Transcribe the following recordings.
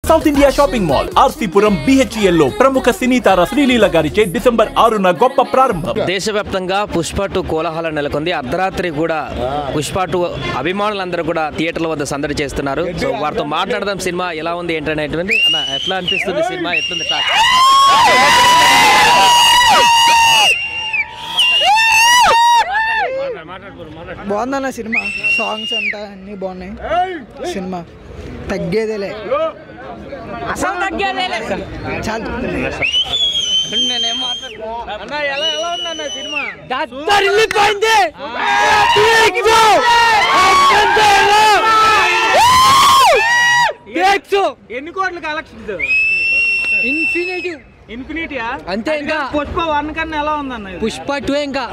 South India shopping mall RC Puram BHEL లో ప్రముఖ సినీ తార శ్రీలీల గారిచే డిసెంబర్ 6న గొప్ప ప్రారంభం. దేశవ్యాప్తంగా పుష్ప 2 కోలాహలం నెలకొంది. అర్ధరాత్రి కూడా పుష్ప 2 అభిమానులందరూ కూడా థియేటర్ల వద్ద సందడి చేస్తున్నారు. సో వారితో మాట్లాడదాం సినిమా ఎలా ఉంది ఏంటనేటువంటి. అన్న ఎట్లా అనిపిస్తుంది సినిమా, ఎట్లుంది టాక్? బాగుందన్న సినిమా, సాంగ్స్ అంతా అన్ని బాగున్నాయి. సినిమా తగ్గేదేలే, అసలు తగ్గేదేలే. ఎన్ని కోట్ల కలెక్షన్స్? ఇన్ఫినిటీయా అంతే. ఇంకా పుష్ప 1 కన్నా ఎలా ఉందన్న? పుష్ప 2 ఇంకా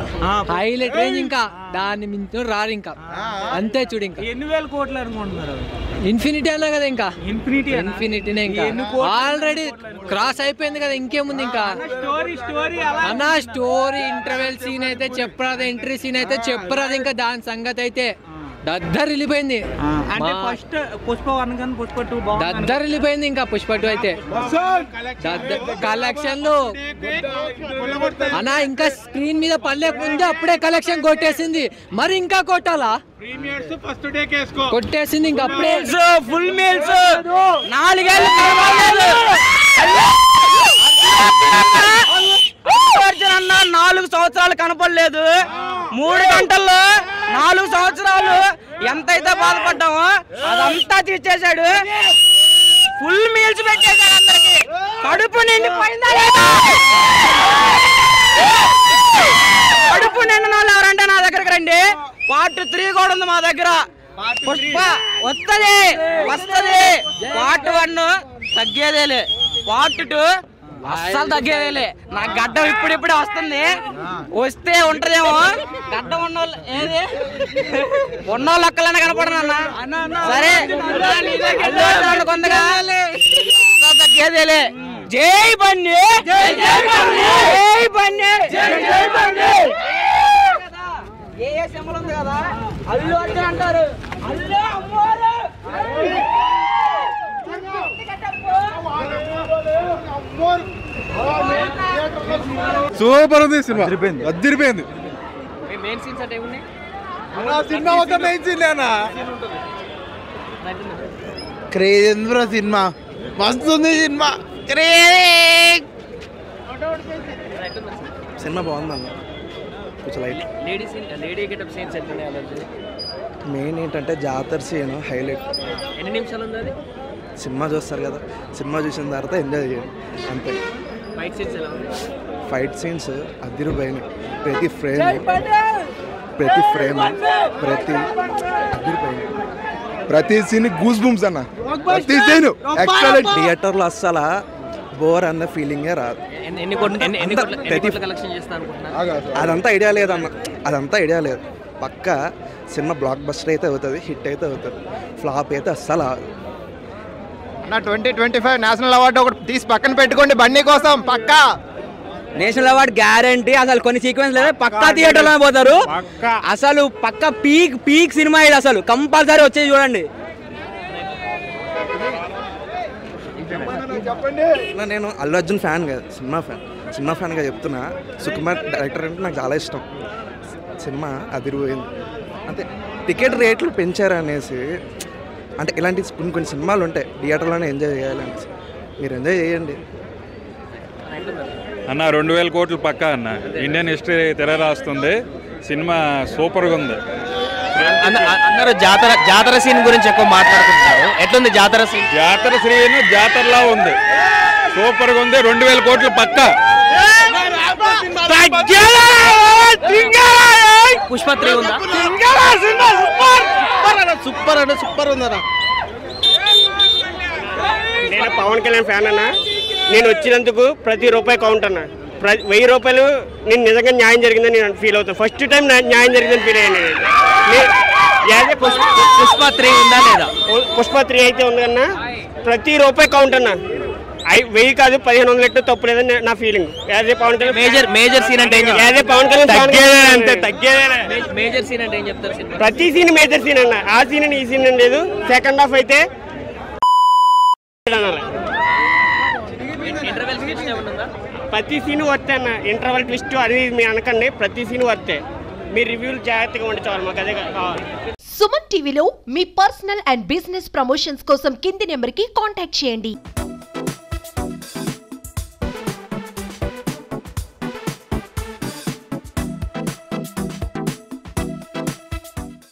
హైలైట్ రేంజ్, ఇంకా దాన్ని మించి రారు ఇంకా. అంతే చూడు. ఇంకా ఎన్ని వేల కోట్లు అనుకుంటున్నారు? ఇన్ఫినిటీ అన్నా కదా, ఇంకా ఇన్ఫినిటీనే ఇంకా ఆల్రెడీ క్రాస్ అయిపోయింది కదా, ఇంకేముంది ఇంకా. అన్న స్టోరీ ఇంటర్వెల్ సీన్ అయితే చెప్పరాదు, ఎంట్రీ సీన్ అయితే చెప్పరాదు. ఇంకా దాని సంగతి అయితే దద్దరు వెళ్ళిపోయింది. పుష్ప 1 కన్నా పుష్ప 2 దద్దరు వెళ్ళిపోయింది. ఇంకా పుష్ప 2 అయితే కలెక్షన్లు అన్నా ఇంకా స్క్రీన్ మీద పడలేకుంది, అప్పుడే కలెక్షన్ కొట్టేసింది. మరి ఇంకా కొట్టాలా? కొట్టేసింది ఇంకా అప్పుడే. ఫుల్ మీల్స్ 4 ఏళ్ళు 4 సంవత్సరాలు కనపడలేదు. 3 గంటల్లో 4 సంవత్సరాలు ఎంతైతే బాధపడ్డామో అదంతా తీర్చేశాడు. ఫుల్ మీల్స్ పెట్టేశాడు అందరికి. కడుపు నిండిపోయిందా? కడుపు నిండిన వాళ్ళు ఎవరంటే నా దగ్గరకు రండి. పార్ట్ 3 కూడా ఉంది మా దగ్గర. పుష్ప వస్తుంది. పార్ట్ 1 తగ్గేదేలే, పార్ట్ 2 అస్సలు తగ్గేదేలే. నా గడ్డం ఇప్పుడిప్పుడే వస్తుంది, వస్తే ఉంటదేమో. గడ్డం ఉన్నోళ్ళు ఏది ఉన్నోళ్ళు ఒక్కలన్నా కనపడనన్నా. సరే కొందగా తగ్గేదేలే. జై బన్నీ, జై బన్నీ. ఏ సింబల్ ఉంది కదా, అల్లు అర్జున్ అంటారు. అల్లు అమ్మోరు సూపర్ ఉంది సినిమా, అదిరిపోయింది. మెయిన్ సీన్స్ అంటే ఏమున్నాయి? సినిమా మొత్తం main scene craze bro. Cinema మస్తుంది. సినిమా బాగుందన్న, కొంచెం లైట్. లేడీ గెటప్ సీన్స్ ఎట్లున్నాయి? మెయిన్ ఏంటంటే జాతర సీన్ హైలైట్. ఎన్ని నిమిషాలు ఉంది అది? సినిమా చూస్తారు కదా, సినిమా చూసిన తర్వాత ఎంజాయ్ చేయండి అంతే. ఫైట్ సీన్స్ అదిరిపోయినాయి. ప్రతి ఫ్రేమ్ అదిరిపోయినాయి. ప్రతి సీన్ గూస్ బూమ్స్ అన్న, ప్రతి సీన్ ఎక్సలెంట్. థియేటర్లో అస్సలు బోర్ అన్న ఫీలింగే రాదు. అదంతా ఐడియా లేదన్న, అదంతా ఐడియా లేదు. పక్క సినిమా బ్లాక్ బస్టర్ అయితే అవుతుంది, హిట్ అయితే అవుతుంది. ఫ్లాప్ అయితే అస్సలు నా 2025 నేషనల్ అవార్డు ఒకటి తీసి పక్కన పెట్టుకోండి బన్నీ కోసం. పక్కా నేషనల్ అవార్డు గ్యారంటీ. అసలు కొన్ని సీక్వెన్స్ లేదా పక్కా థియేటర్ లో పోతారు. అసలు పక్క పీక్ సినిమా ఇది. అసలు కంపల్సరీ వచ్చేది చూడండి. నేను అల్లు అర్జున్ ఫ్యాన్ కాదు, సినిమా ఫ్యాన్గా చెప్తున్నా. సుకుమార్ డైరెక్టర్ అంటే నాకు చాలా ఇష్టం. సినిమా అదిరిపోయింది అంతే. టికెట్ రేట్లు పెంచారు అనేసి, అంటే ఇలాంటి కొన్ని సినిమాలు ఉంటాయి థియేటర్లోనే ఎంజాయ్ చేయాలనేసి. మీరు ఎంజాయ్ చేయండి అన్న. 2000 కోట్లు పక్కా అన్న. ఇండియన్ హిస్టరీ తెర రాస్తుంది. సినిమా సూపర్గా ఉంది. అందరూ జాతర సీన్ గురించి ఎక్కువ మాట్లాడుకుంటున్నారు. ఎట్లుంది జాతర సీన్? జాతర సీన్ జాతరలా ఉంది, సూపర్గా ఉంది. 2000 కోట్లు పక్కా. పుష్ప 3 ఉందా? సూపర్ ఉందన్న. నేను పవన్ కళ్యాణ్ ఫ్యాన్ అన్న. నేను వచ్చినందుకు ప్రతి రూపాయి కౌంట్ అన్న. 1000 రూపాయలు నేను నిజంగా న్యాయం జరిగిందని నేను ఫీల్ అవుతాను. ఫస్ట్ టైం న్యాయం జరిగిందని ఫీల్ అయ్యాను. పుష్ప 3 ఉందా లేదా? పుష్ప 3 అయితే ఉందన్న. ప్రతి రూపాయి కౌంట్ అన్న. 1000 కాదు 1500 లెక్క తప్పు లేదని నా feeling. As a Pawan Kalyan major scene అంటే యాజ్ ఏ పవన్ కళ్యాణ్ అంతే తగ్గేదే. మేజర్ సీన్ అంటే ఏం చెప్తారు? ప్రతి సీన్ మేజర్ సీన్ అన్న. ఆ సీన్ ఈ సీన్ లేదు. సెకండ్ హాఫ్ అయితే అనాలి. ప్రతి సీన్ వర్తే అన్న. ఇంటర్వెల్ ట్విస్ట్ అది మీరు అనకండి, ప్రతి సీన్ వర్తే. మీ రివ్యూలు జాగ్రత్తగా ఉండి చాలు, మాకు అదే కావాలి. సుమన్ టీవీలో మీ పర్సనల్ అండ్ బిజినెస్ ప్రమోషన్స్ కోసం కింది నెంబర్కి కాంటాక్ట్ చేయండి.